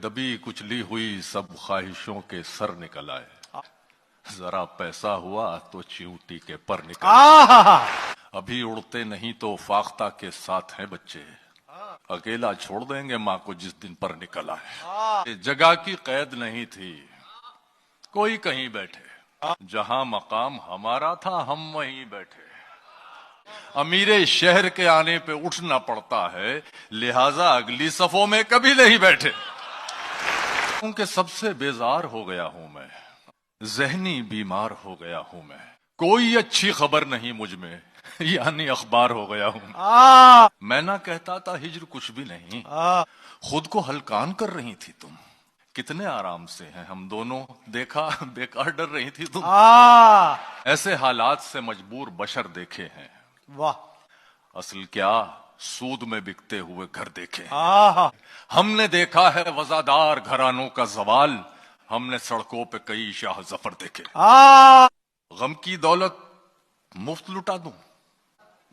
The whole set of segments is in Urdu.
دبی کچلی ہوئی سب خواہشوں کے سر نکل آئے، ذرا پیسہ ہوا تو چیونٹی کے پر نکل آئے۔ ابھی اڑتے نہیں تو فاختہ کے ساتھ ہیں بچے، اکیلا چھوڑ دیں گے ماں کو جس دن پر نکل آئے۔ جگہ کی قید نہیں تھی، کوئی کہیں بیٹھے، جہاں مقام ہمارا تھا ہم وہیں بیٹھے۔ امیر شہر کے آنے پہ اٹھنا پڑتا ہے، لہذا اگلی صفوں میں کبھی نہیں بیٹھے۔ کیونکہ سب سے بیزار ہو گیا ہوں میں، ذہنی بیمار ہو گیا ہوں میں، کوئی اچھی خبر نہیں مجھ میں، یعنی اخبار ہو گیا ہوں میں نہ کہتا تھا ہجر کچھ بھی نہیں، خود کو ہلکان کر رہی تھی تم، کتنے آرام سے ہیں ہم دونوں، دیکھا بیکار ڈر رہی تھی تم۔ ایسے حالات سے مجبور بشر دیکھے ہیں، واہ، اصل کیا سود میں بکتے ہوئے گھر دیکھے ہیں۔ ہم نے دیکھا ہے وزادار گھرانوں کا زوال، ہم نے سڑکوں پہ کئی شاہ ظفر دیکھے۔ غم کی دولت مفت لٹا دوں؟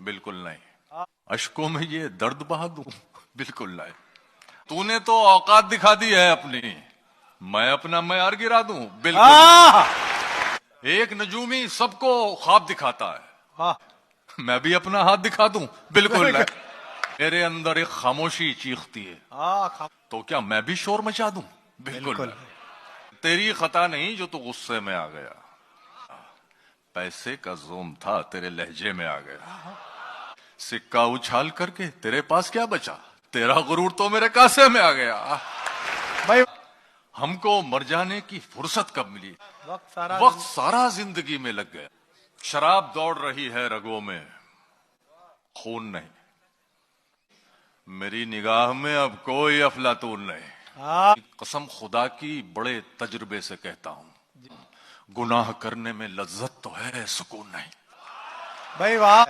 بالکل نہیں۔ اشکوں میں یہ درد بہا دوں؟ بالکل نہیں۔ تو نے تو اوقات دکھا دی ہے اپنی، میں اپنا معیار گرا دوں؟ بالکل نہیں۔ ایک نجومی سب کو خواب دکھاتا ہے، میں بھی اپنا ہاتھ دکھا دوں؟ بالکل نہیں۔ میرے اندر ایک خاموشی چیختی ہے، تو کیا میں بھی شور مچا دوں؟ بالکل نہیں۔ تیری خطا نہیں جو تو غصے میں آ گیا، پیسے کا زوم تھا تیرے لہجے میں آ گیا، سکہ اچھال کر کے تیرے پاس کیا بچا، تیرا غرور تو میرے کاسے میں آ گیا۔ ہم کو مر جانے کی فرصت کب ملی؟ وقت سارا زندگی میں لگ گیا۔ شراب دوڑ رہی ہے رگوں میں، خون نہیں۔ میری نگاہ میں اب کوئی افلاطون نہیں۔ قسم خدا کی بڑے تجربے سے کہتا ہوں، گناہ کرنے میں لذت تو ہے، سکون نہیں۔ بھائی واہ،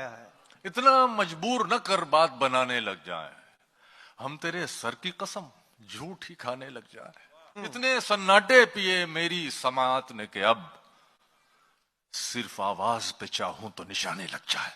اتنا مجبور نہ کر بات بنانے لگ جائیں، ہم تیرے سر کی قسم جھوٹ ہی کھانے لگ جائیں۔ اتنے سناٹے پیے میری سماعت نے کہ اب صرف آواز پہ چاہوں تو نشانے لگ جائے۔